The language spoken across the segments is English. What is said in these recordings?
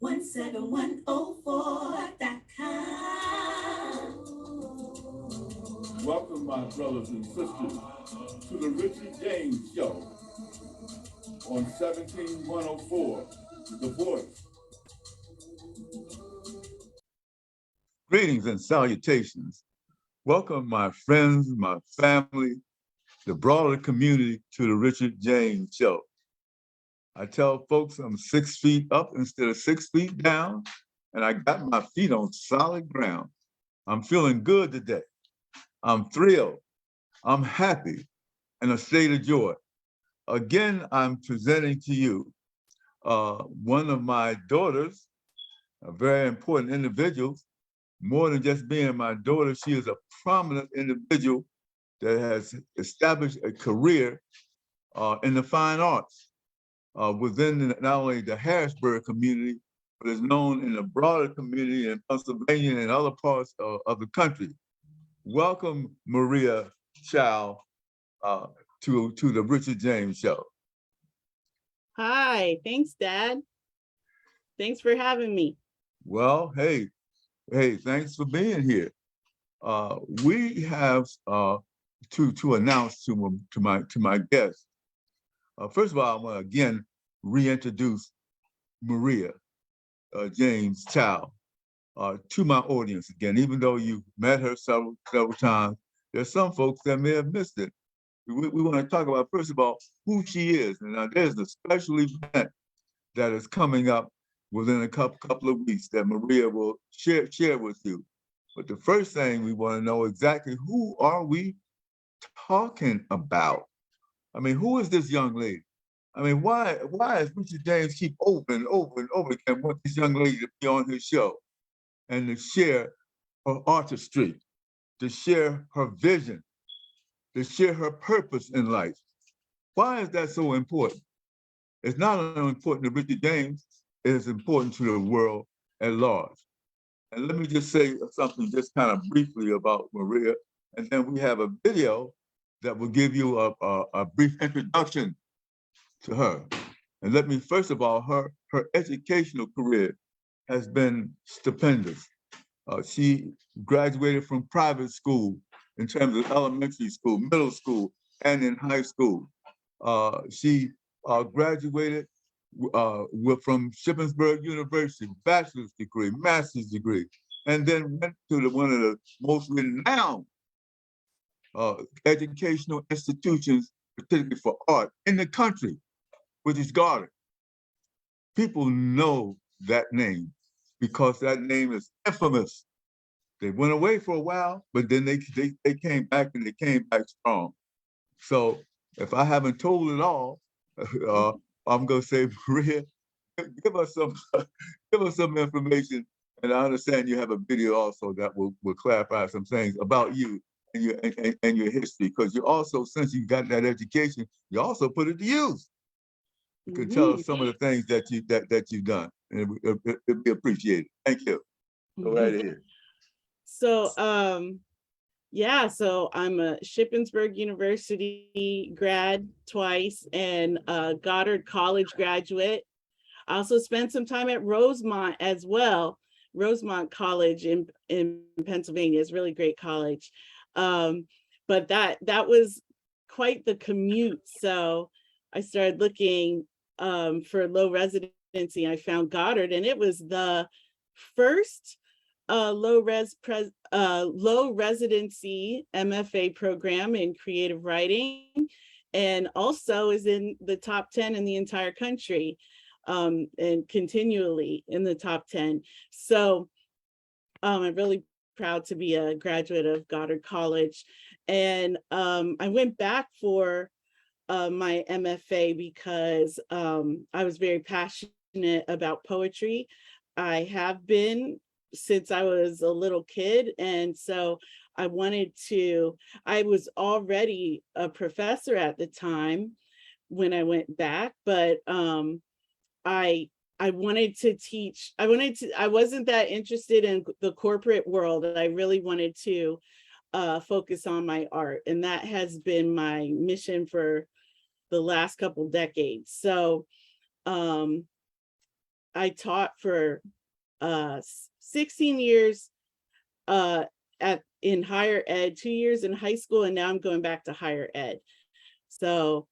17104.com. Welcome, my brothers and sisters, to the Richard James Show on 17104, The Voice. Greetings and salutations. Welcome, my friends, my family, the broader community, to the Richard James Show. I tell folks I'm 6 feet up instead of 6 feet down, and I got my feet on solid ground. I'm feeling good today. I'm thrilled. I'm happy, in a state of joy. Again, I'm presenting to you one of my daughters, a very important individual. More than just being my daughter, she is a prominent individual that has established a career in the fine arts within not only the Harrisburg community, but is known in the broader community in Pennsylvania and other parts of the country. Welcome, Maria Chow, to the Richard James Show. Hi, thanks, Dad. Thanks for having me. Well, hey, thanks for being here. We have to announce to my guests. First of all, I want to again reintroduce Maria James-Thiaw to my audience again. Even though you've met her several times, there's some folks that may have missed it. We want to talk about, first of all, who she is. And now there's a special event that is coming up within a couple of weeks that Maria will share with you. But the first thing we want to know exactly, who are we talking about? I mean, who is this young lady? I mean, why does Richard James keep over and over and over again want this young lady to be on his show and to share her artistry, to share her vision, to share her purpose in life? Why is that so important? It's not only important to Richard James, it is important to the world at large. And let me just say something just kind of briefly about Maria, and then we have a video that will give you a brief introduction to her. And let me, first of all, her educational career has been stupendous. She graduated from private school in terms of elementary school, middle school, and in high school. She graduated from Shippensburg University, bachelor's degree, master's degree, and then went to one of the most renowned educational institutions, particularly for art, in the country, which is Goddard. People know that name because that name is infamous. They went away for a while, but then they came back, and they came back strong. So if I haven't told it all, I'm gonna say, Maria, give us some information. And I understand you have a video also that will clarify some things about you and your history, because you also, since you got that education, you also put it to use. You can tell us some of the things that you've done, and it'd be appreciated. Thank you. Go right ahead. So, yeah, so I'm a Shippensburg University grad twice and a Goddard College graduate. I also spent some time at Rosemont as well. Rosemont College in Pennsylvania is a really great college. But that was quite the commute. So I started looking for low residency. I found Goddard, and it was the first low residency MFA program in creative writing, and also is in the top 10 in the entire country, and continually in the top 10. So I'm really proud to be a graduate of Goddard College. And I went back for my MFA because I was very passionate about poetry. I have been since I was a little kid. And so I was already a professor at the time when I went back, but I wanted to teach. I wasn't that interested in the corporate world. I really wanted to focus on my art. And that has been my mission for the last couple decades. So I taught for 16 years in higher ed, 2 years in high school, and now I'm going back to higher ed. So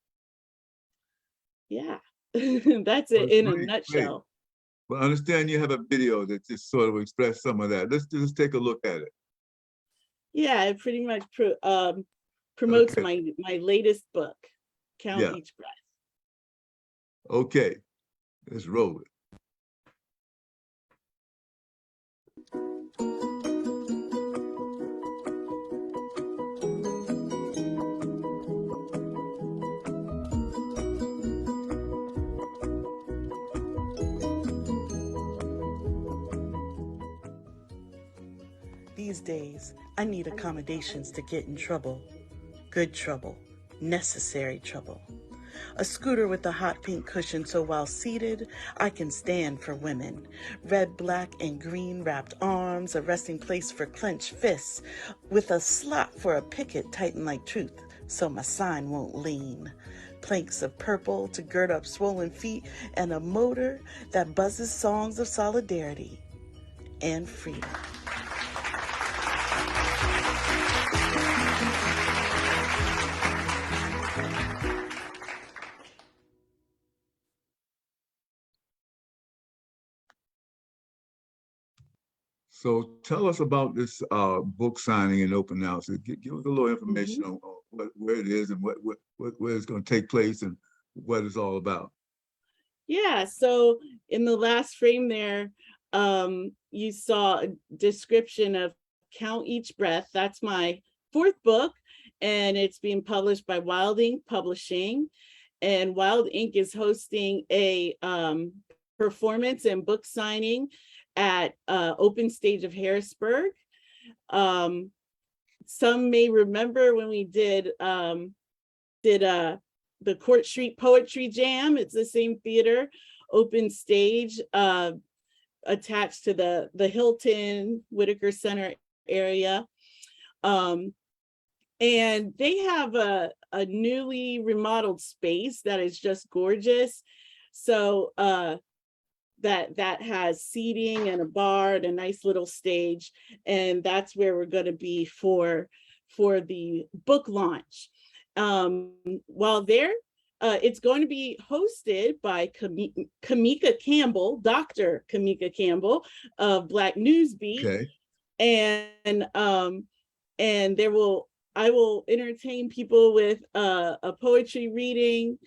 yeah, that's it in a Great, great. nutshell. But I understand you have a video that just sort of express some of that. Let's just take a look at it. Yeah, it pretty much promotes Okay. my latest book, Count Yeah. Each Breath. Okay, let's roll it. These days, I need accommodations to get in trouble. Good trouble, necessary trouble. A scooter with a hot pink cushion so while seated, I can stand for women. Red, black, and green wrapped arms, a resting place for clenched fists, with a slot for a picket tightened like truth so my sign won't lean. Planks of purple to gird up swollen feet, and a motor that buzzes songs of solidarity and freedom. So tell us about this book signing and open house. Give us a little information on where it is and where it's going to take place and what it's all about. Yeah, so in the last frame there, you saw a description of Count Each Breath. That's my 4th book, and it's being published by Wild Ink Publishing. And Wild Ink is hosting a performance and book signing at Open Stage of Harrisburg. Some may remember when we did the Court Street Poetry Jam. It's the same theater, Open Stage, attached to the Hilton Whitaker Center area. And they have a newly remodeled space that is just gorgeous. So that has seating and a bar and a nice little stage. And that's where we're going to be for the book launch. While there, it's going to be hosted by Kamika Campbell, Dr. Kamika Campbell of Black Newsbeat. Okay. And I will entertain people with a poetry reading.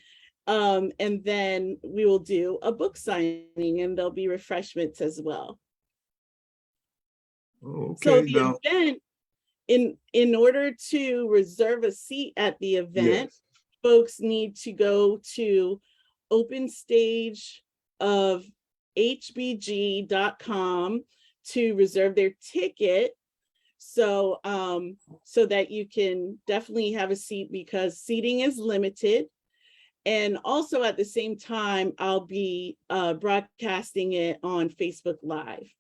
And then we will do a book signing, and there'll be refreshments as well. Oh, okay. So the event, in order to reserve a seat at the event, yes, folks need to go to openstageofhbg.com to reserve their ticket. So so that you can definitely have a seat, because seating is limited. And also at the same time, I'll be broadcasting it on Facebook Live.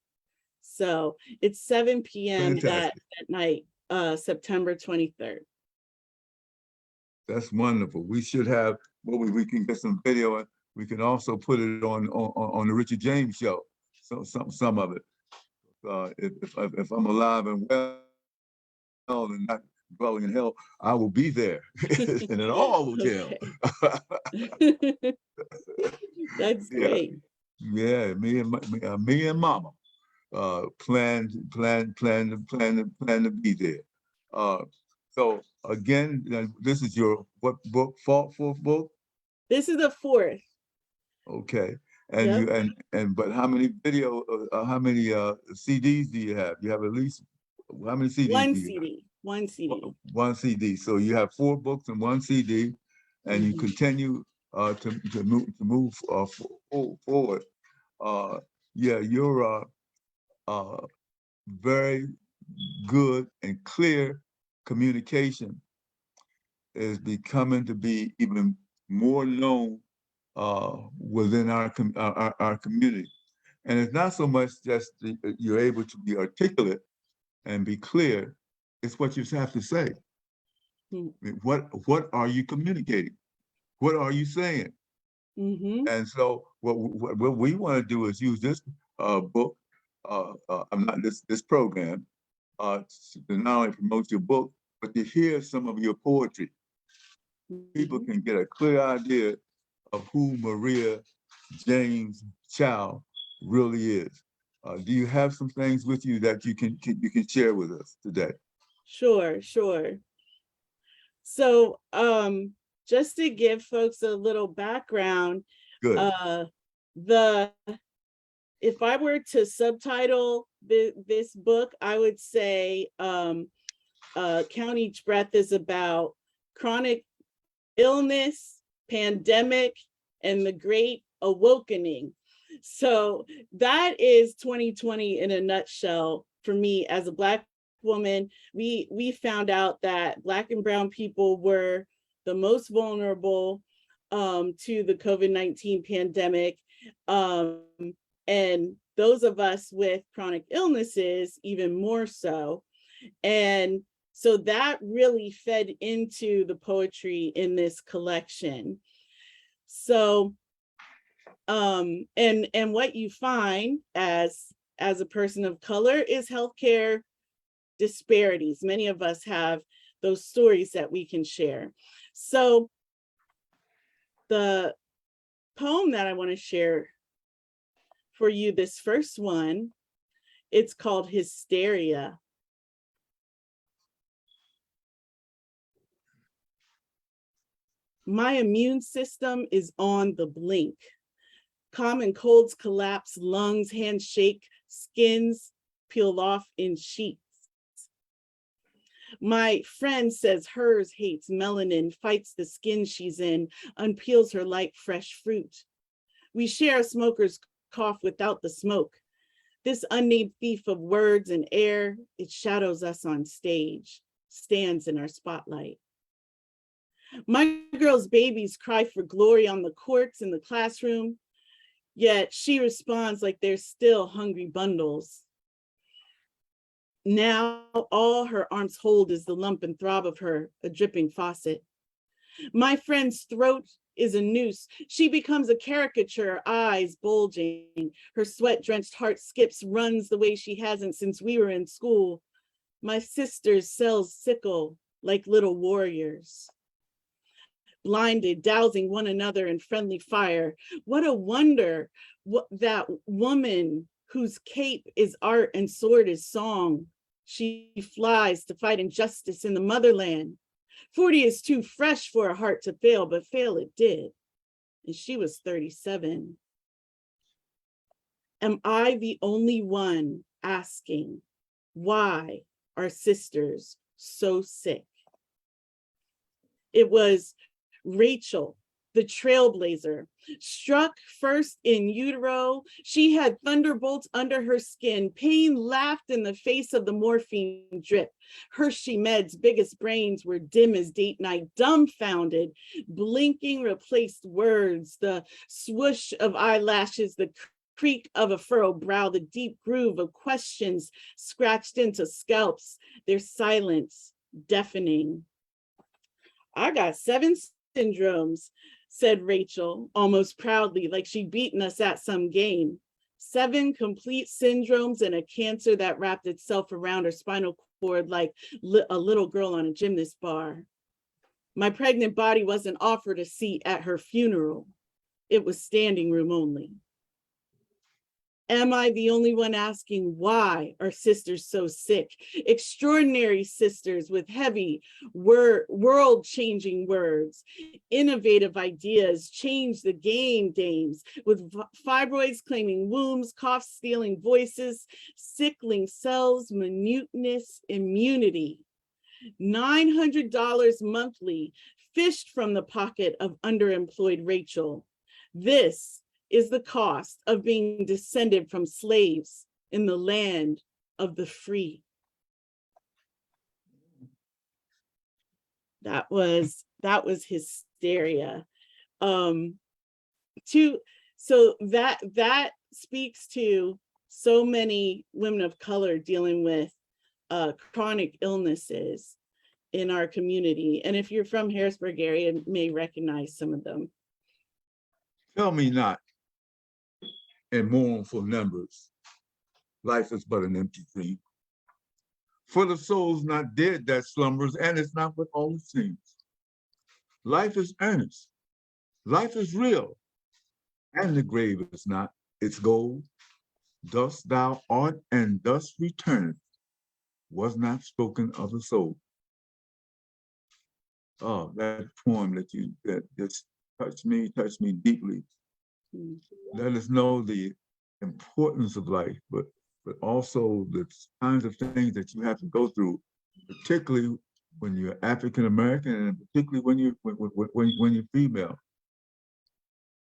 So it's 7 p.m. that night, September 23rd. That's wonderful. We should have, well, we can get some video, and we can also put it on the Richard James show. So some of it. If I'm alive and well and not dwelling in hell, I will be there in an all hotel. That's great. Yeah, me and Mama plan to be there. So again, this is your what book? Fourth book? This is the 4th. Okay. And Yep. you but how many how many CDs do you have? You have at least how many CDs? One do you CD. have? One CD. One CD. So you have 4 books and 1 CD, and you continue to move forward. Yeah, you're very good and clear communication is becoming to be even more known within our community. And it's not so much just you're able to be articulate and be clear, it's what you have to say. I mean, what are you communicating? What are you saying? And so what we want to do is use this book, I'm not this program, to not only promote your book, but to hear some of your poetry. People can get a clear idea of who Maria James-Thiaw really is. Do you have some things with you that you can share with us today? Sure. So just to give folks a little background, Good. If I were to subtitle this book, I would say Count Each Breath is about chronic illness, pandemic, and the great awakening. So that is 2020 in a nutshell for me as a Black woman. We found out that Black and brown people were the most vulnerable to the COVID-19 pandemic. And those of us with chronic illnesses, even more so. And so that really fed into the poetry in this collection. So, and what you find as a person of color is healthcare disparities. Many of us have those stories that we can share. So the poem that I want to share for you, this first one, it's called Hysteria. My immune system is on the blink. Common colds collapse, lungs handshake, skins peel off in sheets. My friend says hers hates melanin, fights the skin she's in, unpeels her like fresh fruit. We share a smoker's cough without the smoke. This unnamed thief of words and air, it shadows us on stage, stands in our spotlight. My girl's babies cry for glory on the courts in the classroom, yet she responds like they're still hungry bundles. Now all her arms hold is the lump and throb of her, a dripping faucet. My friend's throat is a noose. She becomes a caricature, eyes bulging. Her sweat-drenched heart skips, runs the way she hasn't since we were in school. My sister's cells sickle like little warriors. Blinded, dousing one another in friendly fire. What a wonder that woman whose cape is art and sword is song. She flies to fight injustice in the motherland. 40 is too fresh for a heart to fail, but fail it did. And she was 37. Am I the only one asking, why are sisters so sick? It was Rachel, the trailblazer, struck first in utero. She had thunderbolts under her skin. Pain laughed in the face of the morphine drip. Hershey Med's biggest brains were dim as date night, dumbfounded. Blinking replaced words, the swoosh of eyelashes, the creak of a furrowed brow, the deep groove of questions scratched into scalps, their silence deafening. I got 7 syndromes, said Rachel, almost proudly, like she'd beaten us at some game. 7 complete syndromes and a cancer that wrapped itself around her spinal cord like a little girl on a gymnast bar. My pregnant body wasn't offered a seat at her funeral. It was standing room only. Am I the only one asking why are sisters so sick? Extraordinary sisters with heavy world-changing words, innovative ideas, change the game dames, with fibroids claiming wombs, coughs stealing voices, sickling cells, minuteness, immunity. $900 monthly, fished from the pocket of underemployed Rachel. This is the cost of being descended from slaves in the land of the free. That was Hysteria. So that speaks to so many women of color dealing with chronic illnesses in our community. And if you're from Harrisburg area, you may recognize some of them. Tell me not in mournful numbers, life is but an empty dream. For the soul's not dead that slumbers, and it's not what all it seems. Life is earnest, life is real, and the grave is not its goal. Thus thou art, and thus returneth, was not spoken of the soul. Oh, that poem that just touched me deeply. Let us know the importance of life, but also the kinds of things that you have to go through, particularly when you're African American, and particularly when you're female.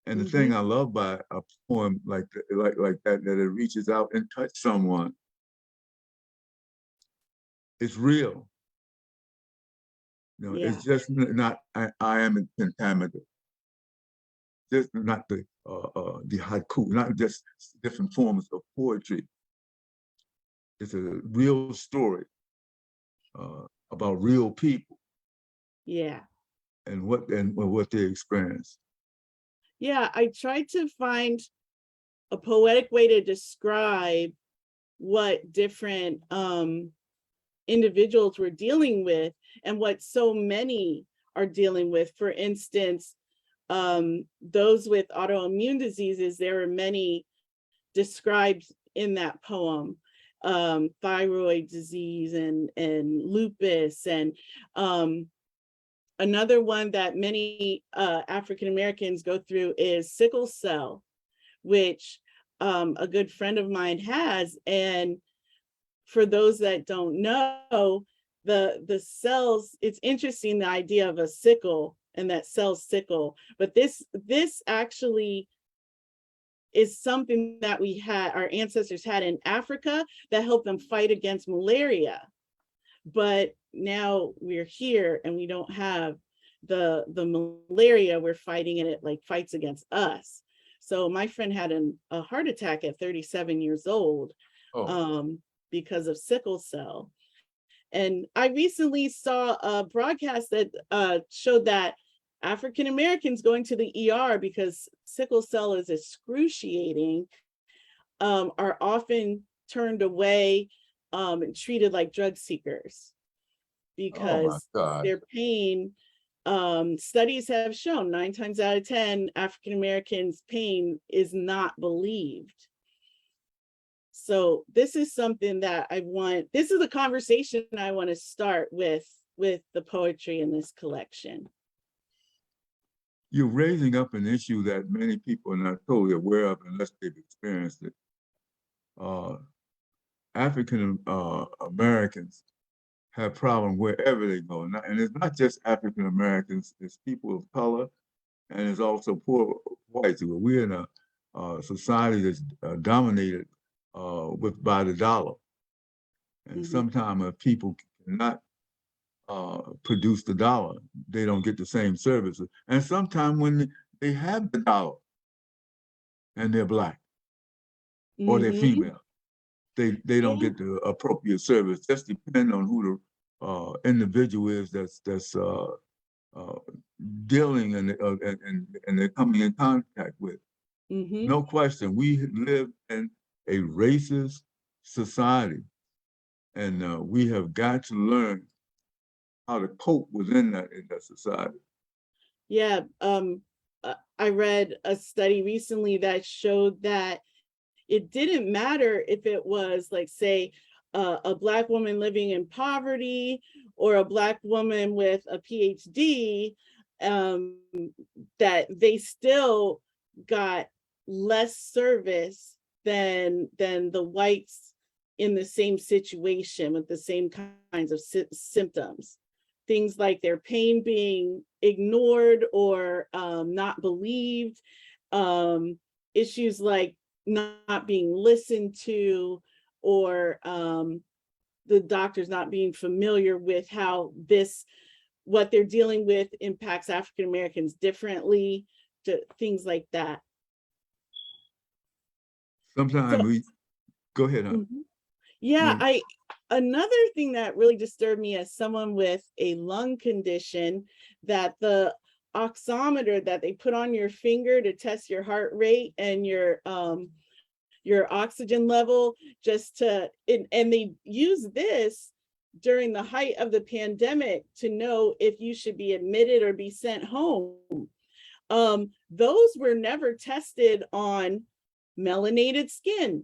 And the thing I love by a poem like that it reaches out and touches someone. It's real. You know, it's just not I am contaminated. Just not the haiku, not just different forms of poetry. It's a real story about real people. Yeah. And what they experience. Yeah, I tried to find a poetic way to describe what different individuals were dealing with and what so many are dealing with. For instance, those with autoimmune diseases, there are many described in that poem, thyroid disease and lupus, and another one that many African Americans go through is sickle cell, which a good friend of mine has. And for those that don't know, the cells, it's interesting, the idea of a sickle and that cells sickle, but this actually is something that our ancestors had in Africa that helped them fight against malaria. But now we're here and we don't have the malaria, we're fighting, and it like fights against us. So my friend had a heart attack at 37 years old because of sickle cell. And I recently saw a broadcast that showed that African Americans going to the ER because sickle cell is excruciating, are often turned away and treated like drug seekers because their pain, studies have shown 9 times out of 10, African Americans' pain is not believed. So this is something that this is a conversation I want to start with the poetry in this collection. You're raising up an issue that many people are not totally aware of unless they've experienced it. African Americans have problems wherever they go. And it's not just African Americans, it's people of color, and it's also poor whites. We're in a society that's dominated by the dollar. And sometimes if people cannot produce the dollar, they don't get the same services. And sometimes when they have the dollar and they're Black or they're female, they don't get the appropriate service. Just depending on who the individual is that's dealing and they're coming in contact with. No question, we live in a racist society, and we have got to learn how to cope within that society. Yeah, I read a study recently that showed that it didn't matter if it was like, say, a Black woman living in poverty or a Black woman with a PhD, that they still got less service than the whites in the same situation with the same kinds of symptoms. Things like their pain being ignored or not believed, issues like not being listened to, or the doctors not being familiar with how what they're dealing with impacts African Americans differently, things like that. Sometimes go ahead. Yeah, another thing that really disturbed me as someone with a lung condition, that the oximeter that they put on your finger to test your heart rate and your oxygen level, just to, and they use this during the height of the pandemic to know if you should be admitted or be sent home. Those were never tested on melanated skin.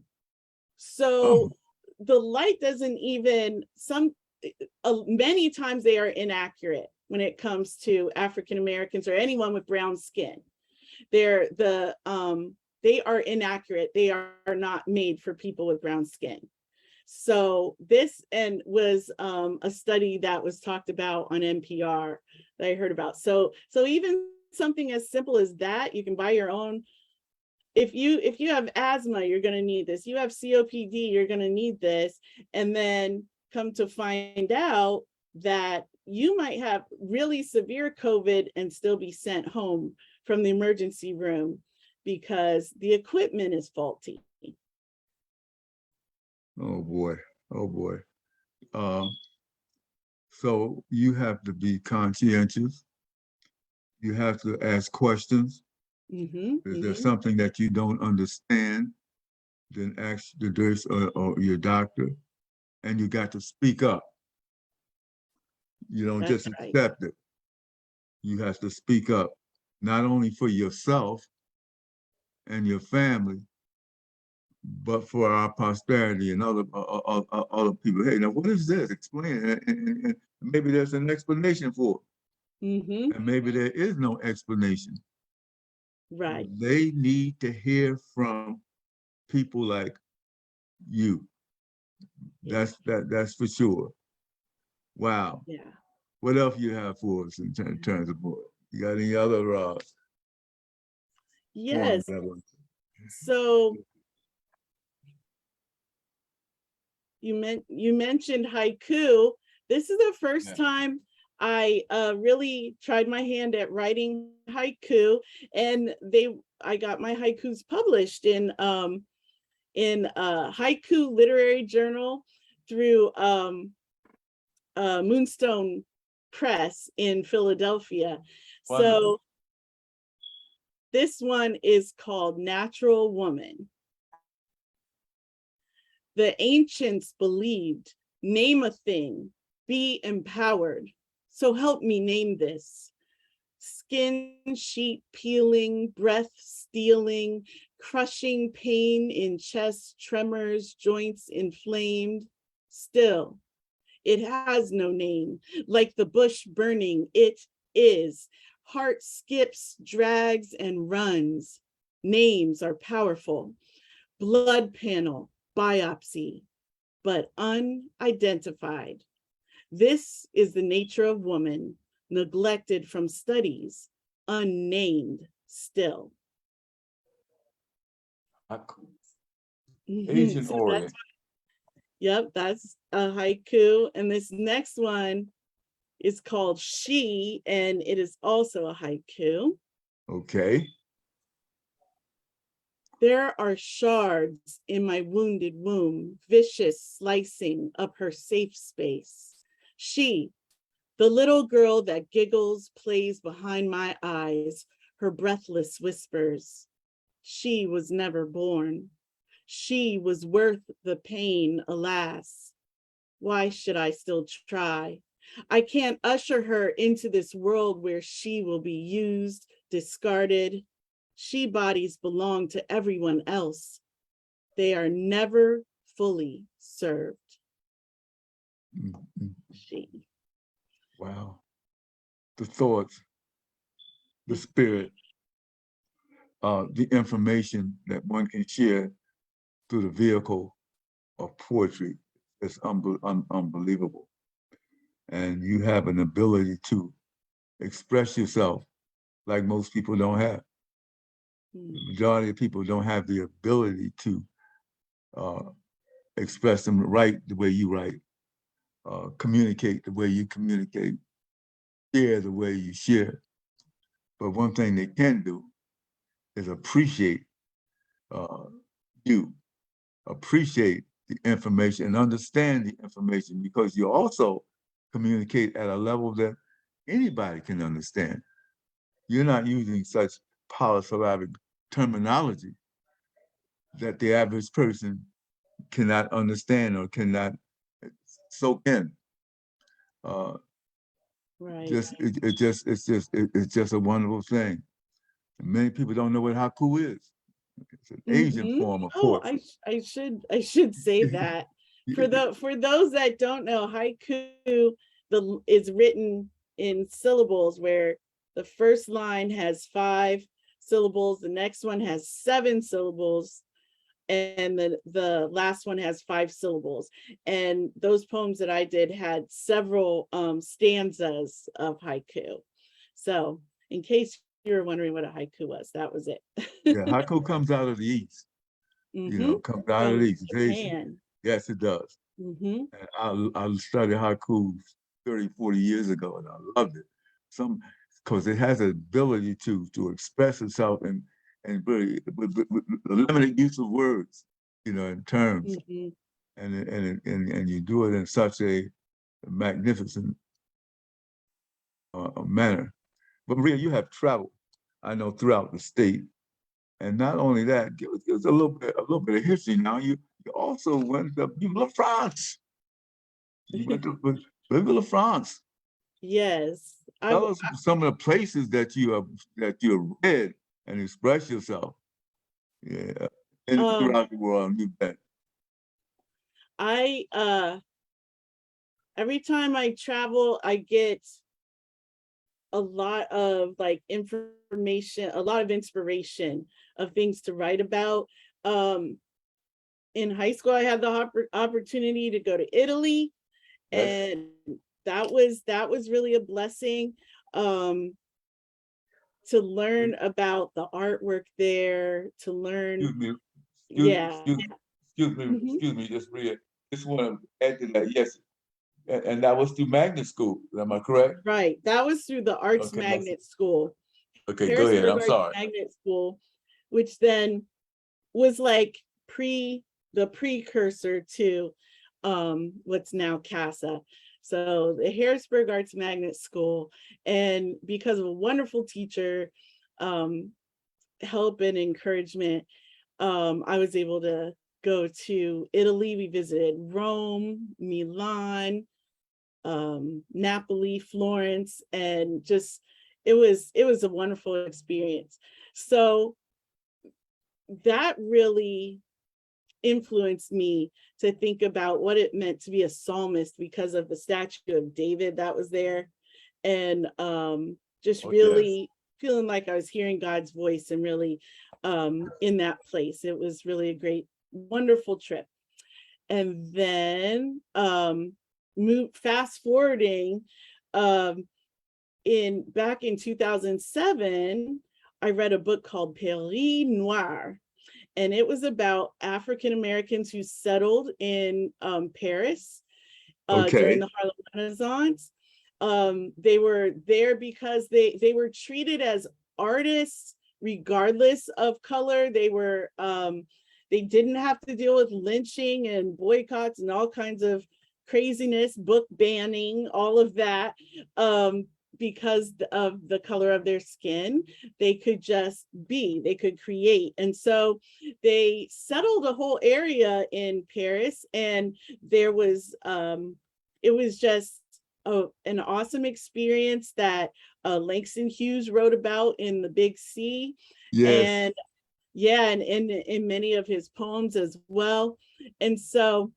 So the light doesn't even, many times they are inaccurate when it comes to African Americans or anyone with brown skin. They are inaccurate. They are not made for people with brown skin. So this was a study that was talked about on NPR that I heard about. So even something as simple as that, you can buy your own. If you have asthma, you're going to need this. You have COPD, you're going to need this. And then come to find out that you might have really severe COVID and still be sent home from the emergency room because the equipment is faulty. Oh boy, oh boy. So you have to be conscientious. You have to ask questions. If there's something that you don't understand, then ask the nurse or your doctor, and you got to speak up. You don't just accept it. You have to speak up, not only for yourself and your family, but for our posterity and other people. Hey, now what is this? Explain it. And maybe there's an explanation for it. And maybe there is no explanation. Right. They need to hear from people like you. That's for sure. Wow. Yeah. What else you have for us in terms of book? You got any other yes. So you mentioned haiku. This is the first time I really tried my hand at writing haiku, and I got my haikus published in Haiku Literary Journal through Moonstone Press in Philadelphia. Wonderful. So this one is called Natural Woman. The ancients believed, name a thing, be empowered. So help me name this. Skin sheet peeling, breath stealing, crushing pain in chest, tremors, joints inflamed. Still, it has no name. Like the bush burning, it is. Heart skips, drags, and runs. Names are powerful. Blood panel, biopsy, but unidentified. This is the nature of woman, neglected from studies, unnamed still. Asian orient. Yep, that's a haiku. And this next one is called She, and it is also a haiku. Okay. There are shards in my wounded womb, vicious slicing up her safe space. She, the little girl that giggles, plays behind my eyes, her breathless whispers. She was never born. She was worth the pain, alas. Why should I still try? I can't usher her into this world where she will be used, discarded. She bodies belong to everyone else. They are never fully served. She. Wow. The thoughts, the spirit, the information that one can share through the vehicle of poetry is unbelievable. And you have an ability to express yourself like most people don't have. The majority of people don't have the ability to express them, write the way you write, communicate the way you communicate, share the way you share. But one thing they can do is appreciate you, appreciate the information and understand the information, because you also communicate at a level that anybody can understand. you're not using such polysyllabic terminology that the average person cannot understand or cannot soak in. Right. It's just a wonderful thing. And many people don't know what haiku is. It's an Asian form of Oh, poetry. I should say that for those that don't know, haiku is written in syllables, where the first line has 5 syllables, the next one has 7 syllables, and the last one has 5 syllables. And those poems that I did had several stanzas of haiku. So in case you were wondering what a haiku was, that was it. Yeah, haiku comes out of the East. Comes out of the East. It's Asian. Japan. Yes, it does. And I studied haiku 30, 40 years ago, and I loved it. Because it has the ability to express itself and really with the limited use of words, in terms, and you do it in such a magnificent manner. But Maria, you have traveled, I know, throughout the state, and not only that, give us a little bit of history. Now you also went to France. You went to La France. Yes. Tell us some of the places that you have read and expressed yourself. Yeah, and throughout the world, you've been. Every time I travel, I get a lot of information, a lot of inspiration of things to write about. In high school, I had the opportunity to go to Italy, and that was really a blessing, to learn about the artwork there, to learn. Excuse me, just Maria. Just want to add to that. Yes, and that was through magnet school. Am I correct? Right. That was through the Arts Magnet School. Okay, go ahead. I'm sorry. Magnet School, which then was like the precursor to what's now CASA. So the Harrisburg Arts Magnet School, and because of a wonderful teacher, help and encouragement, I was able to go to Italy. We visited Rome, Milan, Napoli, Florence, and just it was a wonderful experience. So that really influenced me to think about what it meant to be a psalmist because of the statue of David that was there, and just really feeling like I was hearing God's voice and really in that place. It was really a great, wonderful trip. And then fast forwarding, back in 2007, I read a book called Paris Noir, and it was about African Americans who settled in Paris during the Harlem Renaissance. They were there because they were treated as artists regardless of color. They didn't have to deal with lynching and boycotts and all kinds of craziness, book banning, all of that, because of the color of their skin. They could just be, they could create. And so they settled a whole area in Paris, and there was, it was just an awesome experience that Langston Hughes wrote about in The Big C. Yes. And in many of his poems as well. And so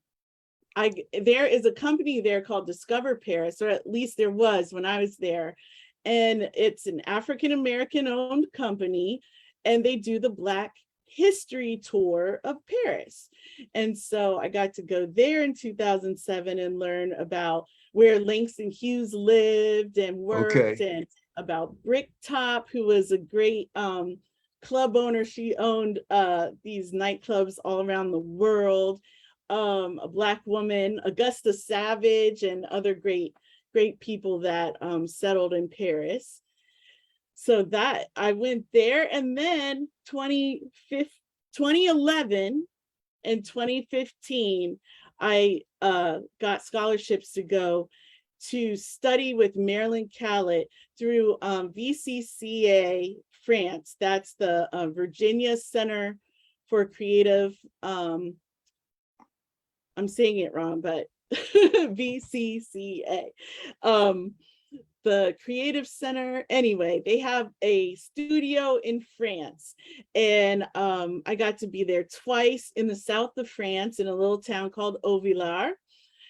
there is a company there called Discover Paris, or at least there was when I was there. And it's an African-American owned company, and they do the Black History Tour of Paris. And so I got to go there in 2007 and learn about where Langston Hughes lived and worked, and about Bricktop, who was a great club owner. She owned these nightclubs all around the world. A Black woman, Augusta Savage, and other great people that settled in Paris. So that I went there, and then 2011 and 2015, I got scholarships to go to study with Marilyn Callett through VCCA France. That's the Virginia Center for Creative, I'm saying it wrong, but VCCA. The Creative Center. Anyway, they have a studio in France, and I got to be there twice in the south of France in a little town called Auvillard,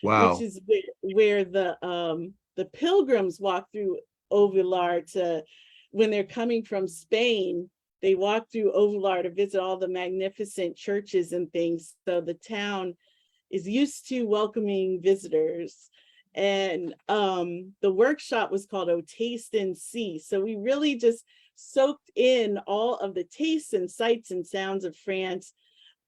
which Wow. is where the pilgrims walk through Auvillard to, when they're coming from Spain, they walk through Auvillard to visit all the magnificent churches and things. So the town is used to welcoming visitors. And the workshop was called "Oh Taste and See." So we really just soaked in all of the tastes and sights and sounds of France.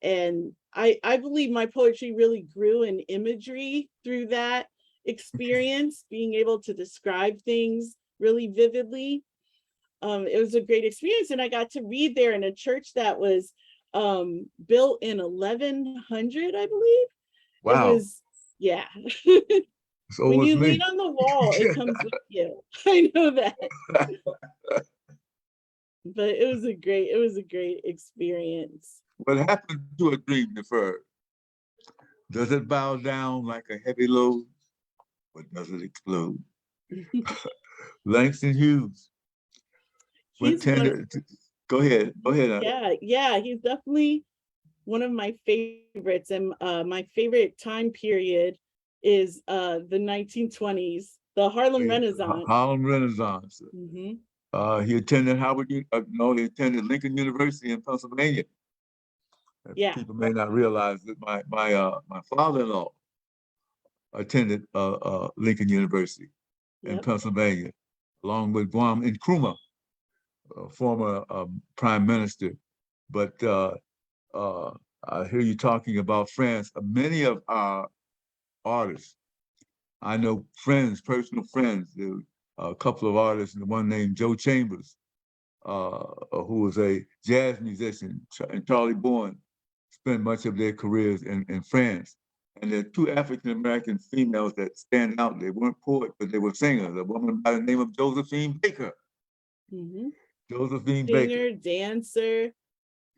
And I believe my poetry really grew in imagery through that experience, being able to describe things really vividly. It was a great experience. And I got to read there in a church that was built in 1100, I believe. It Wow. was, yeah. So When was you me. lean on the wall, it comes with you. I know that. But it was a great experience. What happened to a dream deferred? Does it bow down like a heavy load, or does it explode? Langston Hughes. He's one of, Go ahead. yeah, he's definitely one of my favorites. And my favorite time period is the 1920s, the Harlem Renaissance. Harlem Renaissance. Mm-hmm. He attended he attended Lincoln University in Pennsylvania. Yeah. People may not realize that my father-in-law attended Lincoln University in Pennsylvania, along with Guam Nkrumah, former prime minister. But I hear you talking about France. Many of our artists, I know personal friends, a couple of artists, and one named Joe Chambers, who was a jazz musician, and Charlie Bourne, spent much of their careers in France. And there are two African-American females that stand out. They weren't poets, but they were singers. A woman by the name of Josephine Baker. Mm-hmm. Josephine Singer, Baker. dancer.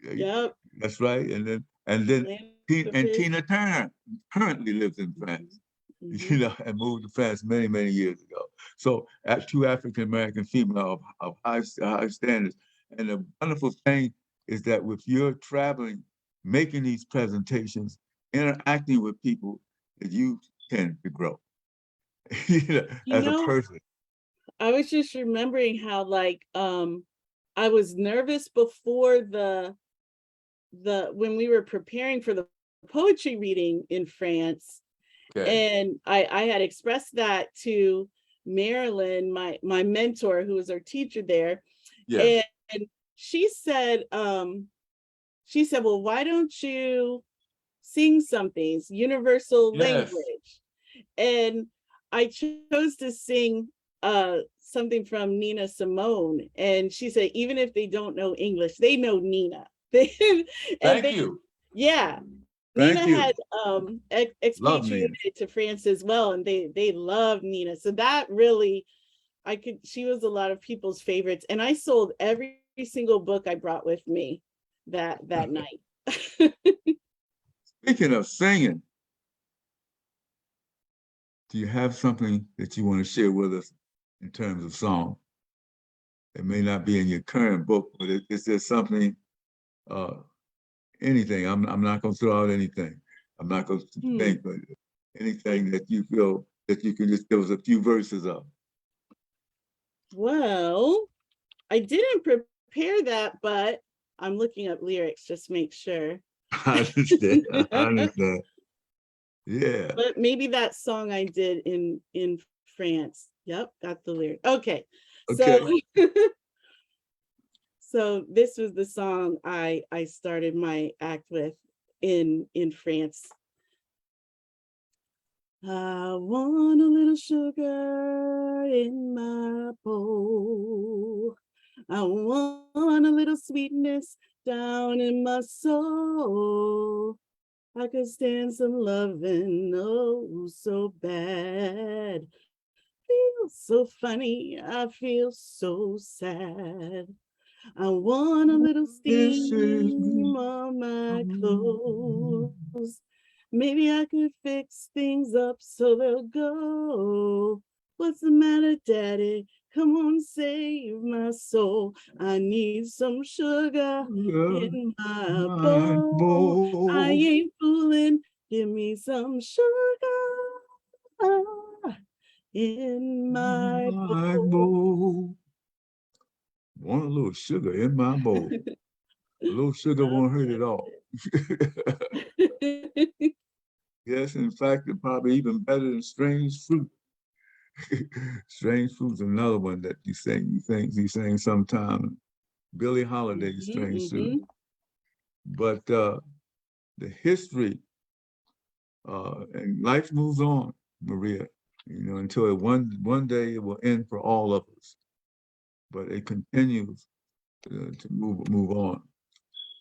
Yep. That's right. And then Tina Turner currently lives in France. Mm-hmm. And moved to France many, many years ago. So two African-American female of high standards. And the wonderful thing is that with your traveling, making these presentations, interacting with people, that you tend to grow as a person. I was just remembering how I was nervous before when we were preparing for the poetry reading in France. Okay. And I had expressed that to Marilyn, my mentor, who was our teacher there. Yeah. And she said, well, why don't you sing something? It's universal language. And I chose to sing something from Nina Simone. And she said, even if they don't know English, they know Nina. Thank you. Yeah. Nina had expatriated to France as well, and they love Nina. So that really, she was a lot of people's favorites. And I sold every single book I brought with me that night. Speaking of singing, do you have something that you want to share with us in terms of song? It may not be in your current book, but is there something, anything? I'm not going to throw out anything. I'm not going to think, but anything that you feel that you can just give us a few verses of. Well, I didn't prepare that, but I'm looking up lyrics just to make sure. I understand. Yeah. But maybe that song I did in France. Yep, got the lyrics. Okay. So this was the song I started my act with in France. I want a little sugar in my bowl. I want a little sweetness down in my soul. I could stand some loving, oh, so bad. feel so funny. I feel so sad. I want a little This is steam on my clothes. Maybe I could fix things up so they'll go. What's the matter, Daddy? Come on, save my soul. I need some sugar in my my bowl. I bowl. ain't fooling. Give me some sugar in my My bowl. bowl. Want a little sugar in my bowl. A little sugar won't hurt at all. Yes, in fact, it's probably even better than strange fruit. Strange fruit's another one that you sing sometime. Billie Holiday's Strange Fruit. But the history and life moves on, Maria. Until one day it will end for all of us. But it continues to move on.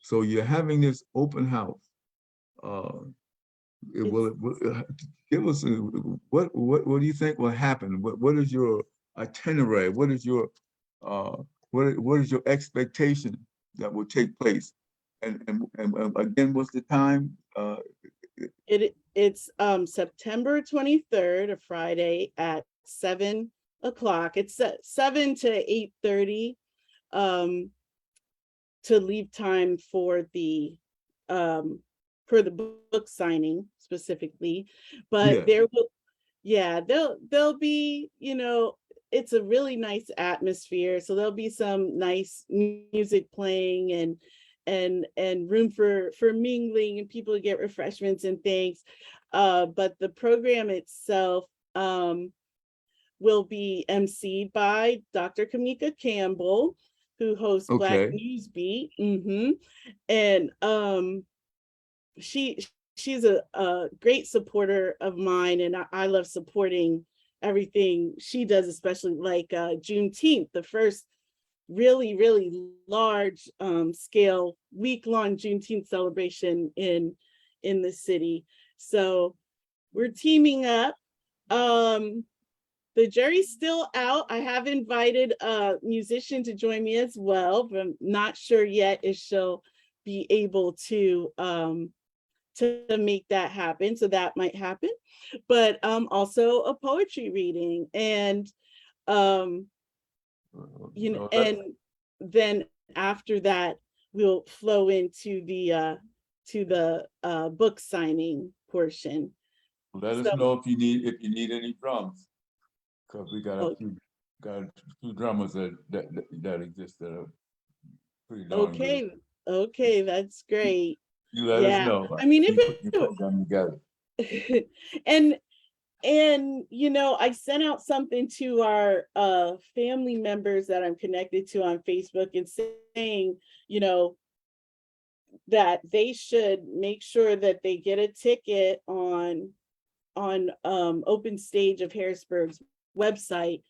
So you're having this open house. Uh, give us what do you think will happen? What is your itinerary? What is your uh, what is your expectation that will take place? And again, what's the time? It's September 23rd, a Friday at 7 o'clock. It's 7 to 8:30 to leave time for the book signing specifically. But Yeah. there'll be, it's a really nice atmosphere. So there'll be some nice music playing and room for mingling and people to get refreshments and things. But the program itself will be emceed by Dr. Kamika Campbell, who hosts Black Okay. Newsbeat. And she's a great supporter of mine, and I love supporting everything she does, especially like Juneteenth, the first really, really large scale week-long Juneteenth celebration in the city. So we're teaming up. The jury's still out. I have invited a musician to join me as well, but I'm not sure yet if she'll be able to make that happen. So that might happen. But also a poetry reading, and and then after that we'll flow into the book signing portion. Let us So know if you need any drums, because we got a few drummers that exist that are pretty darn good. okay, that's great. You let us Yeah, know. I mean, if You put your program together. it and I sent out something to our family members that I'm connected to on Facebook, and saying, that they should make sure that they get a ticket on Open Stage of Harrisburg's website,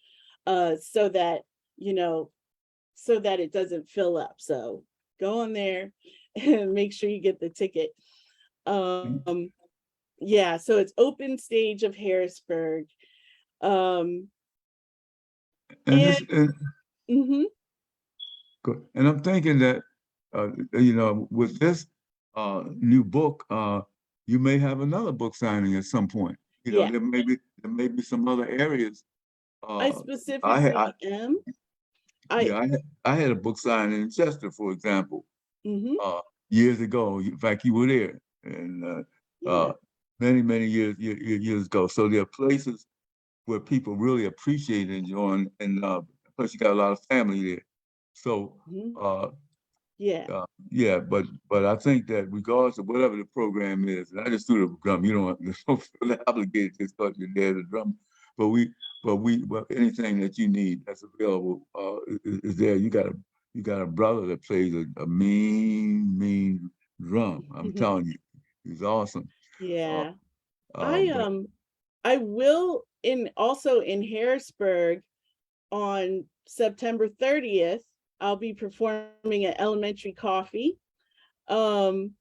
so that it doesn't fill up. So go on there and make sure you get the ticket. Yeah, so it's Open Stage of Harrisburg. And And this good. And I'm thinking that with this new book, you may have another book signing at some point. yeah, There may be some other areas. I Uh, I had I, specifically am. yeah I had a book signing in Chester, for example, Mhm, uh, years ago. In fact, you were there, and yeah. many years ago. So there are places where people really appreciate and enjoy, and plus you got a lot of family there. So Mhm, uh, yeah. yeah, but I think that regardless of whatever the program is, and I just threw the drum. You don't feel obligated to start your day the drum, but but anything that you need that's available is there. You got a brother that plays a mean drum. I'm telling you, he's awesome. Uh, Yeah. I but I will also in Harrisburg on September 30th, I'll be performing at Elementary Coffee. And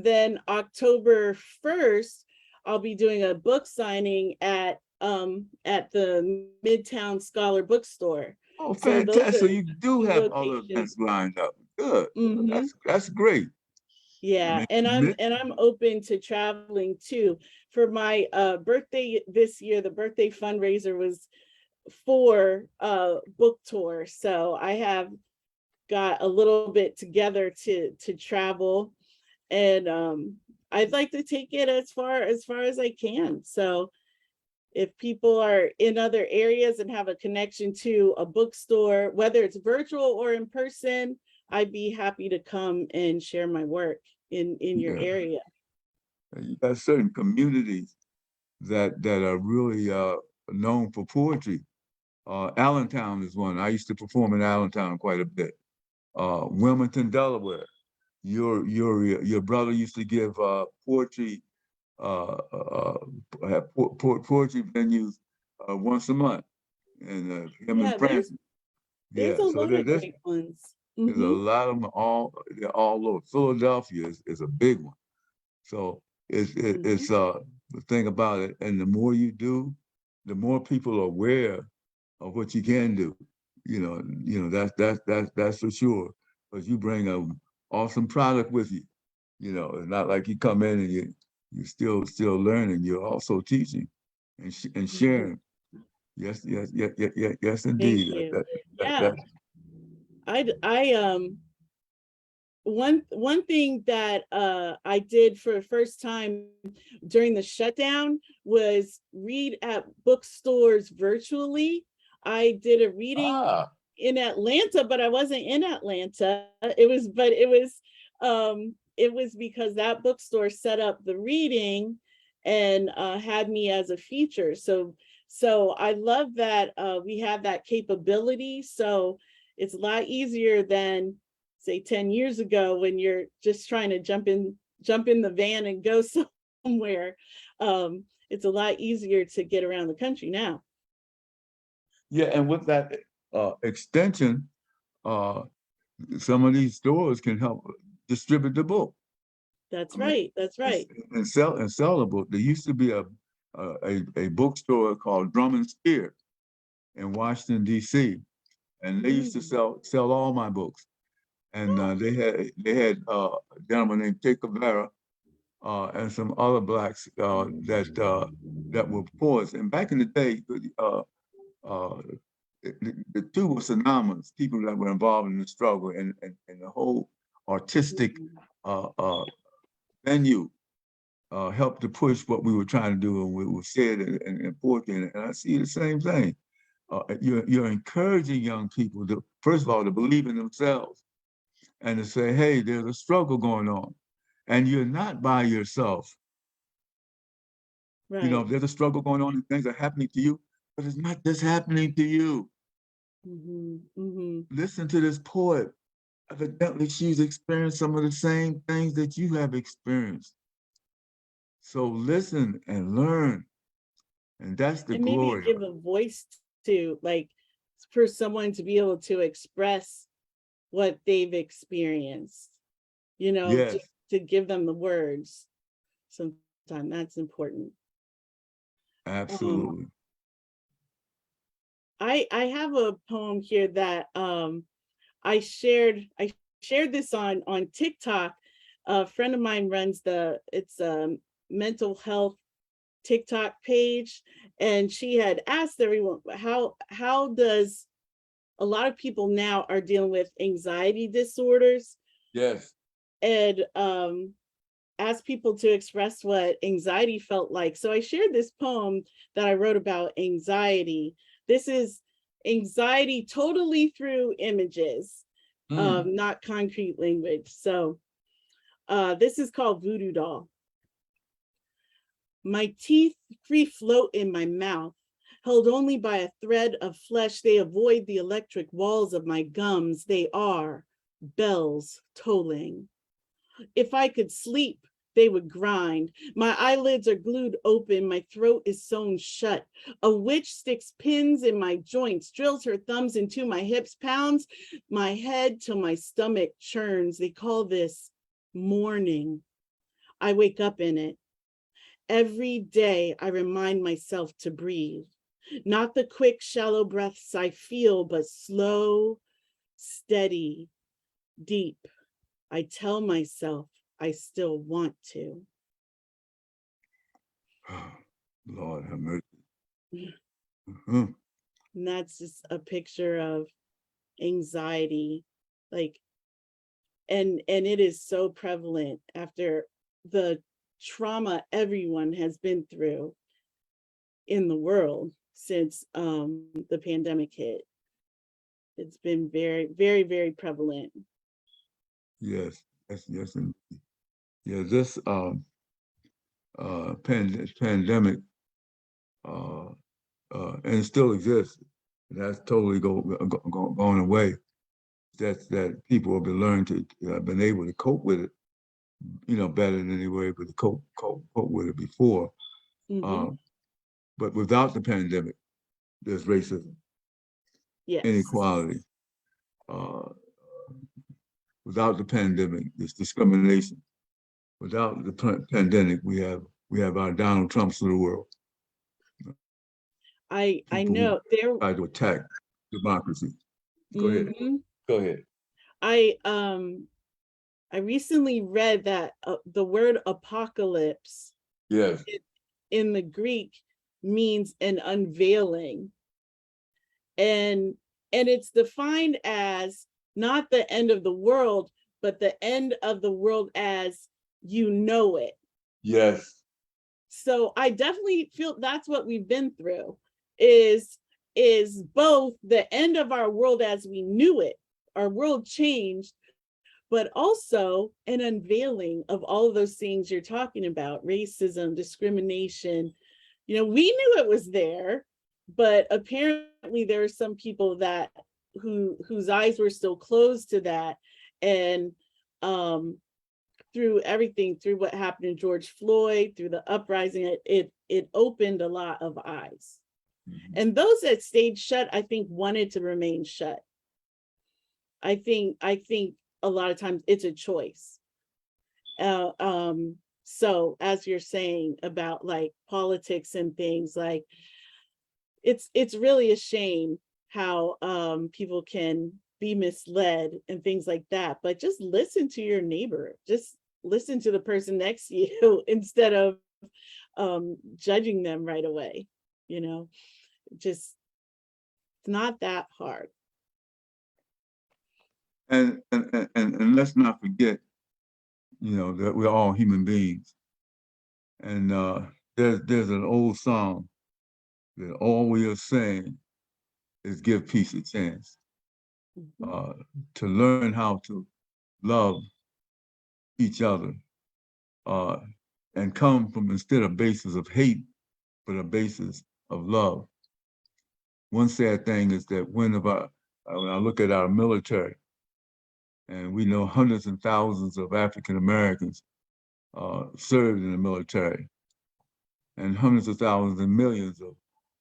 then October 1st, I'll be doing a book signing at at the Midtown Scholar Bookstore. Oh, So those fantastic. So are you do two have other locations. events lined up. Good. Mhm. That's great. I Yeah, mean, and I'm open to traveling too. For my birthday this year, the birthday fundraiser was for book tour. So I have got a little bit together to travel, and I'd like to take it as far as I can. So if people are in other areas and have a connection to a bookstore, whether it's virtual or in person, I'd be happy to come and share my work in your yeah. area. You got certain communities that are really known for poetry. Allentown is one. I used to perform in Allentown quite a bit. Wilmington, Delaware. Your brother used to give poetry poetry venues once a month, and him and Yeah, Francis. there's Yeah, a so lot of great ones. there's a lot of them they're all over. Philadelphia is a big one. So it's the thing about it, and the more you do, the more people are aware of what you can do. That's for sure. Because you bring an awesome product with you. It's not like you come in and you're still learning. You're also teaching and sharing. Yes, Thank indeed. you. That, Yeah, that, I one thing that I did for the first time during the shutdown was read at bookstores virtually. I did a reading ah, in Atlanta, but I wasn't in Atlanta. It was because that bookstore set up the reading and had me as a feature. So I love that we have that capability. So it's a lot easier than say 10 years ago when you're just trying to jump in the van and go somewhere. It's a lot easier to get around the country now. yeah, and with that extension, uh, some of these stores can help distribute the book. That's I mean, right. That's right. and sell the book. There used to be a bookstore called Drum and Spear in Washington D.C., and they used to Mm. sell all my books. And they had a gentleman named Che Guevara and some other blacks that were poets. And back in the day, uh, the two were synonymous. People that were involved in the struggle and the whole artistic uh, uh, venue helped to push what we were trying to do, and we were said in poetry. And I see the same thing. You're encouraging young people to, first of all, to believe in themselves and to say, hey, there's a struggle going on, and you're not by yourself. Right. There's a struggle going on and things are happening to you, but it's not just happening to you. Mm-hmm. Mm-hmm. Listen to this poet. Evidently, she's experienced some of the same things that you have experienced. So listen and learn. And that's the And maybe glory of give it. a voice to, like, for someone to be able to express what they've experienced, Yes, just to give them the words. Sometimes that's important. Um, absolutely. I have a poem here that I shared this on TikTok. A friend of mine runs it's a mental health TikTok page, and she had asked everyone how does a lot of people now are dealing with anxiety disorders, Yes. and asked people to express what anxiety felt like. So I shared this poem that I wrote about anxiety. This is anxiety totally through images, Mm. not concrete language. So this is called Voodoo Doll. My teeth free float in my mouth, held only by a thread of flesh. They avoid the electric walls of my gums. They are bells tolling. If I could sleep, they would grind. My eyelids are glued open. My throat is sewn shut. A witch sticks pins in my joints, drills her thumbs into my hips, pounds my head till my stomach churns. They call this mourning. I wake up in it. Every day I remind myself to breathe. Not the quick, shallow breaths I feel, but slow, steady, deep. I tell myself I still want to. Lord have mercy. And that's just a picture of anxiety, like, and it is so prevalent after the trauma everyone has been through in the world since the pandemic hit. It's been very, very, very prevalent. Yes, yes, and yeah, this pandemic and it still exists. That's totally going away. That people have been learning to been able to cope with it, better than they were able to cope with it before. Mm-hmm. But without the pandemic, there's racism, Yes. inequality. Uh, without the pandemic, there's discrimination. Without the pandemic, we have our Donald Trumps of the world. I People know there. who try to attack democracy. Go ahead. Mm-hmm. Go ahead. I recently read that the word apocalypse, Yes. in the Greek, means an unveiling, and it's defined as not the end of the world, but the end of the world as you know it. Yes. So I definitely feel that's what we've been through, is both the end of our world as we knew it, our world changed, but also an unveiling of all of those things you're talking about: racism, discrimination. We knew it was there, but apparently there are some people that whose eyes were still closed to that. And through everything, through what happened to George Floyd, through the uprising, it opened a lot of eyes. Mm-hmm. And those that stayed shut, I think, wanted to remain shut. I think a lot of times it's a choice. So as you're saying about like politics and things, like it's really a shame how people can be misled and things like that. But just listen to your neighbor. Just listen to the person next to you instead of judging them right away. Just, it's not that hard. And let's not forget, that we're all human beings. And there's an old song that all we are saying is give peace a chance. Mm-hmm. To learn how to love each other and come from, instead of basis of hate, but a basis of love. One sad thing is that when I look at our military, and we know hundreds and thousands of African Americans served in the military, and hundreds of thousands and millions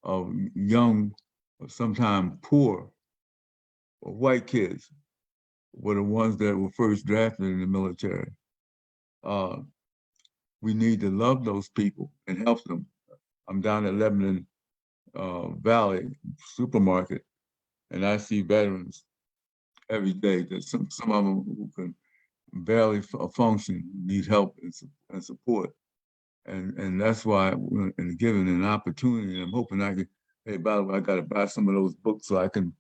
of young, sometimes poor, white kids were the ones that were first drafted in the military. We need to love those people and help them. I'm down at Lebanon Valley supermarket, and I see veterans every day. That some of them who can barely function need help and support, and that's why, and given an opportunity, I'm hoping I can. Hey, by the way, I got to buy some of those books so I can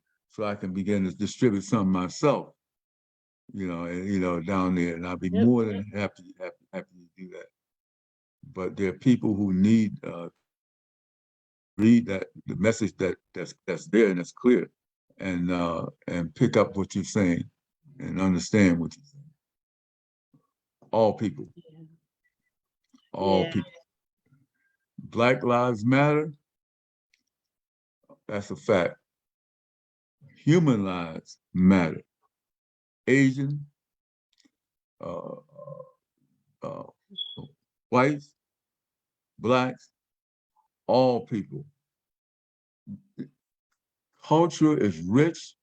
begin to distribute some myself. Down there, and I'll be more than happy to do that. But there are people who need read the message that's there and that's clear, and pick up what you're saying and understand what you're saying. All people. All people. Black Lives Matter, that's a fact. Human lives matter. Asian, whites, blacks, all people. Culture is rich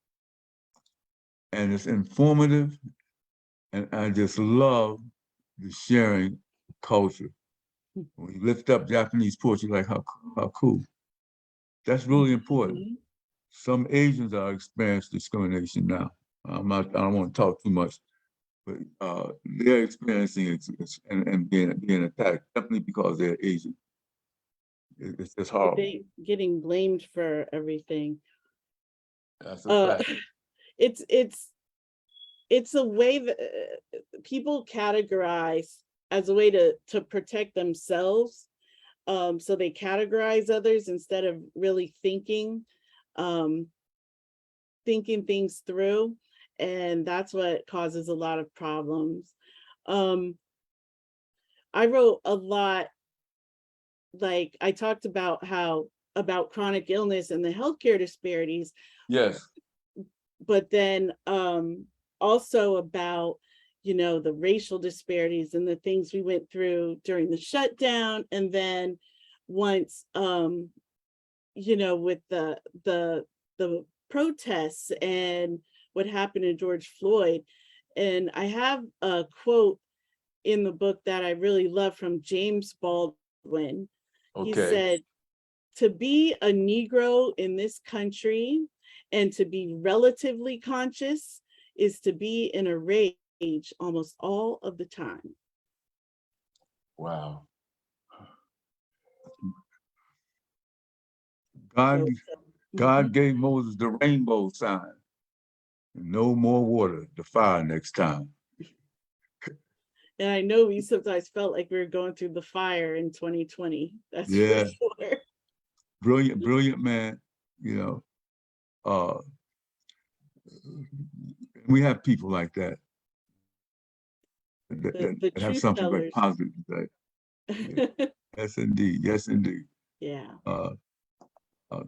and it's informative, and I just love the sharing culture. When you lift up Japanese poetry, like how cool. That's really important. Mhm. Some Asians are experiencing discrimination now. I don't want to talk too much, but they're experiencing it and being attacked simply because they're Asian. It's just horrible. They getting blamed for everything. That's a Uh, fact. it's it's it's a way that people categorize as a way to protect themselves. So they categorize others instead of really um, thinking things through, and that's what causes a lot of problems. Um, I wrote a lot, like I talked about about chronic illness and the healthcare disparities, Yes. but then also about, the racial disparities and the things we went through during the shutdown, and then once with the protests and what happened to George Floyd. And I have a quote in the book that I really love from James Baldwin. He Okay. said, "To be a Negro in this country and to be relatively conscious is to be in a rage almost all of the time." Wow. God, God Mhm. gave Moses the rainbow sign. No more water, the fire next time. And I know we sometimes felt like we were going through the fire in 2020. That's for Yeah, sure. brilliant man. You know, uh, we have people like that The that have truth something very tellers. positive to say. Yeah. Yes, indeed. Yes, indeed. Yeah, Uh, uh,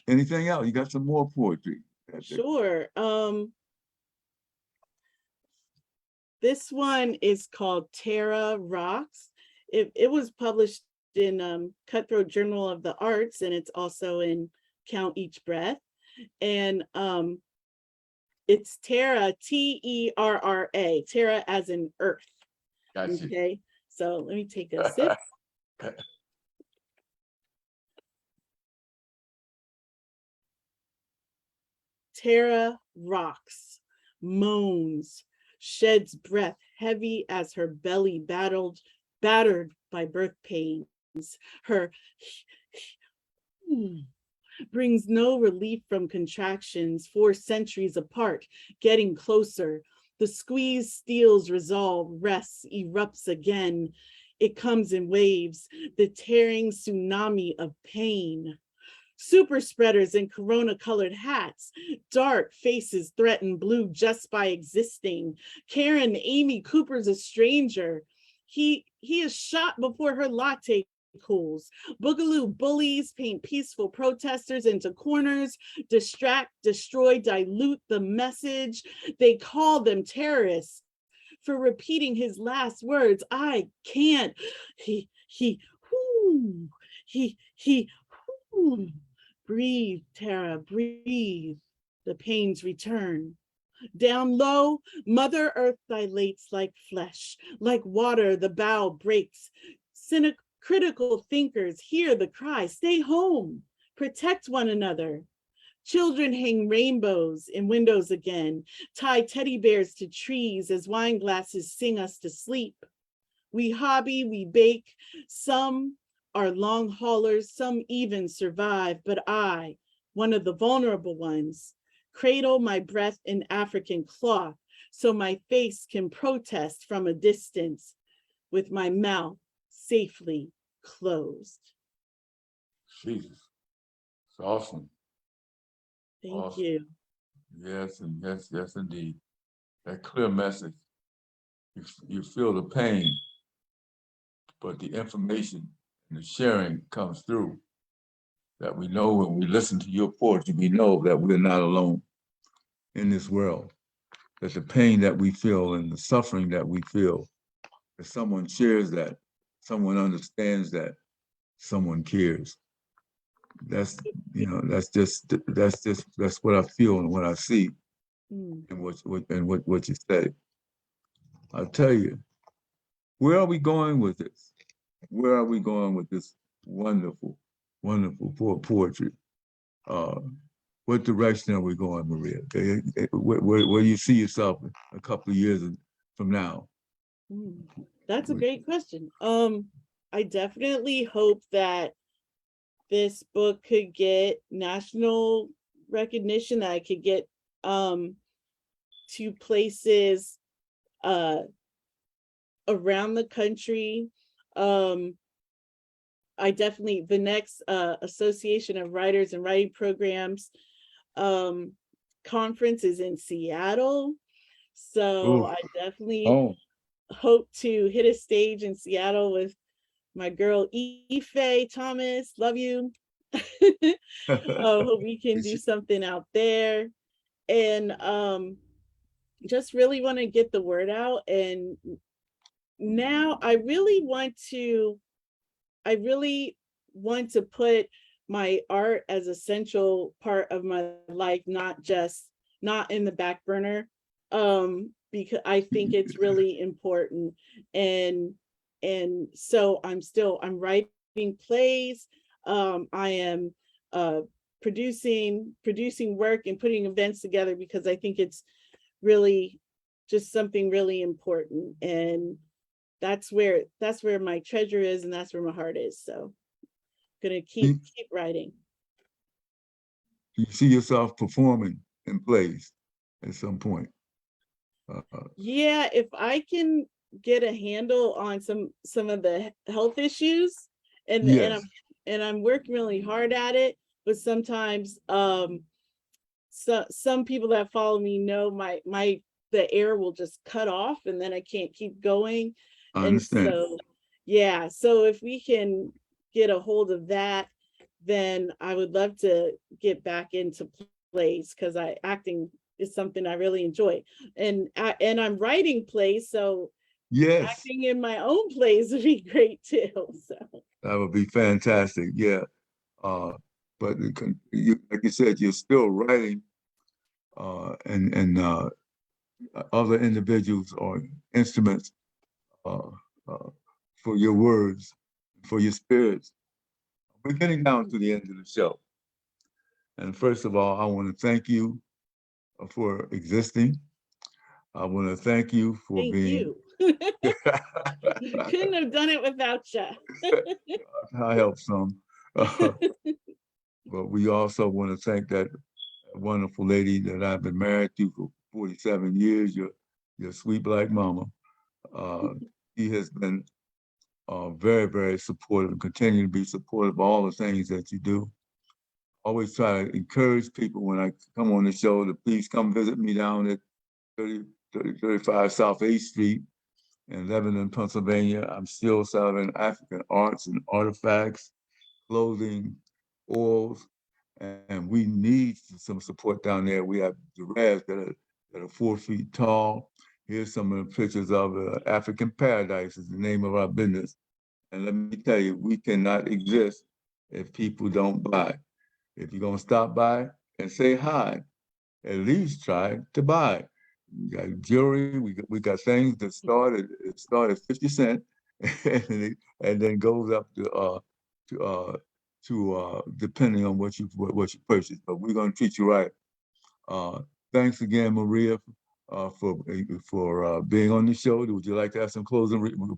anything else? You got some more poetry? sure. This one is called Tara Rocks. It was published in Cutthroat Journal of the Arts, and it's also in Count Each Breath. And it's Terra, Terra, Terra as in earth. Gotcha. Okay, so let me take a sip. Tara rocks, moans, sheds breath heavy as her belly battered by birth pains. Her brings no relief from contractions 4 centuries apart, getting closer. The squeeze steals resolve, rests, erupts again. It comes in waves, the tearing tsunami of pain. Super spreaders in Corona-colored hats, dark faces threaten blue just by existing. Karen Amy Cooper's a stranger. He is shot before her latte cools. Boogaloo bullies paint peaceful protesters into corners, distract, destroy, dilute the message. They call them terrorists for repeating his last words. I can't. Whoo, whoo. Breathe, Tara, breathe. The pains return. Down low, Mother Earth dilates like flesh. Like water, the bow breaks. Critical thinkers hear the cry, stay home, protect one another. Children hang rainbows in windows again, tie teddy bears to trees as wine glasses sing us to sleep. We hobby, we bake. Some are long haulers, some even survive, but I, one of the vulnerable ones, cradle my breath in African cloth so my face can protest from a distance with my mouth safely closed. Jesus, it's awesome. Thank Awesome. you. Yes, and yes, indeed. That clear message. You feel the pain, but the information and the sharing comes through. That we know when we listen to your poetry, we know that we're not alone in this world. That the pain that we feel and the suffering that we feel, that someone shares that, someone understands that, someone cares. That's that's what I feel and what I see and what you say. I'll tell you, where are we going with this? where are we going with this wonderful, wonderful poetry? What direction are we going, Maria? Where do you see yourself a couple of years from now? That's a great question. I definitely hope that this book could get national recognition, that I could get to places around the country. I definitely, the next Association of Writers and Writing Programs conference is in Seattle. So Ooh. I definitely hope to hit a stage in Seattle with my girl Ife Thomas. Love you. Hope we can do something out there. And just really want to get the word out. And now I really want to put my art as a central part of my life, not in the back burner, because I think it's really important. And so I'm writing plays. I am producing work and putting events together, because I think it's really just something really important. And that's where my treasure is, and that's where my heart is. So I'm gonna keep writing. You see yourself performing in plays at some point? Yeah, if I can get a handle on some of the health issues, and yes. I'm working really hard at it, but sometimes some people that follow me know the air will just cut off, and then I can't keep going. I understand. And so, yeah, so if we can get a hold of that, then I would love to get back into plays, because acting is something I really enjoy. And I'm writing plays, so yes, acting in my own plays would be great too. So that would be fantastic. Yeah. But like you said, you're still writing, and other individuals or instruments for your words, for your spirits. We're getting down to the end of the show. And first of all, I want to thank you for existing. I want to thank you for being. Couldn't have done it without you. I help some. But we also want to thank that wonderful lady that I've been married to for 47 years, your sweet black mama. She has been very, very supportive and continue to be supportive of all the things that you do. Always try to encourage people when I come on the show to please come visit me down at 35 South 8th Street in Lebanon, Pennsylvania. I'm still selling African arts and artifacts, clothing, oils, and we need some support down there. We have giraffes that are 4 feet tall. Here's some of the pictures of African Paradise is the name of our business. And let me tell you, we cannot exist if people don't buy. If you're gonna stop by and say hi, at least try to buy. We got jewelry, we got things that start at 50 cents and then goes up to depending on what you purchase. But we're gonna treat you right. Thanks again, Maria, for being on the show. Would you like to have some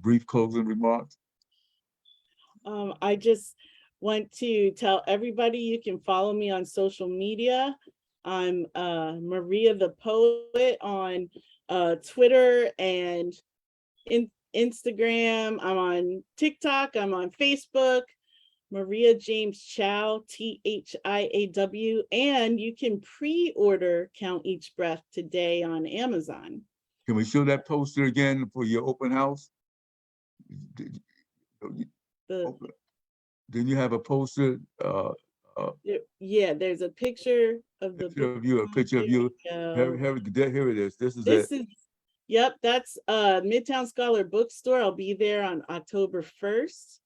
brief closing remarks? I just want to tell everybody you can follow me on social media. I'm Maria the Poet on Twitter and Instagram. I'm on TikTok. I'm on Facebook. Maria James-Thiaw, Thiaw, and you can pre-order Count Each Breath today on Amazon. Can we show that poster again for your open house? Then you have a poster. Yeah, there's a picture of the book. A picture of you. Here it is. This is Yep, that's Midtown Scholar Bookstore. I'll be there on October 1st.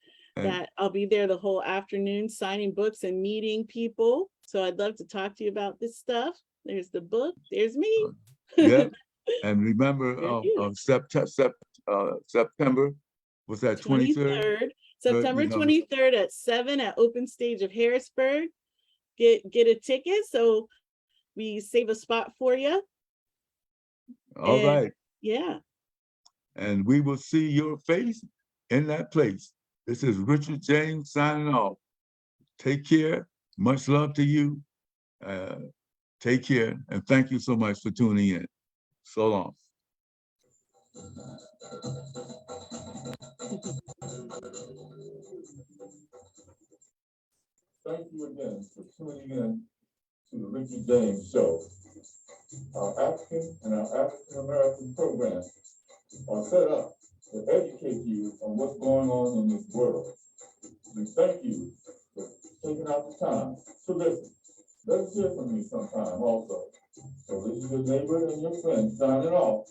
I'll be there the whole afternoon signing books and meeting people. So I'd love to talk to you about this stuff. There's the book. There's me. Yeah. And remember, September, was that 23rd? September 23rd at 7 at Open Stage of Harrisburg. Get a ticket so we save a spot for you. All right. Yeah. And we will see your face in that place. This is Richard James signing off. Take care. Much love to you. Take care. And thank you so much for tuning in. So long. Thank you again for tuning in to the Richard James Show. Our African and our African American programs are set up to educate you on what's going on in this world. We thank you for taking out the time to listen. Let us hear from you sometime also. So this is your neighbor and your friend signing off.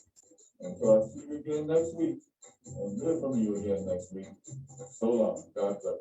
Until I see you again next week and hear from you again next week. So long. God bless.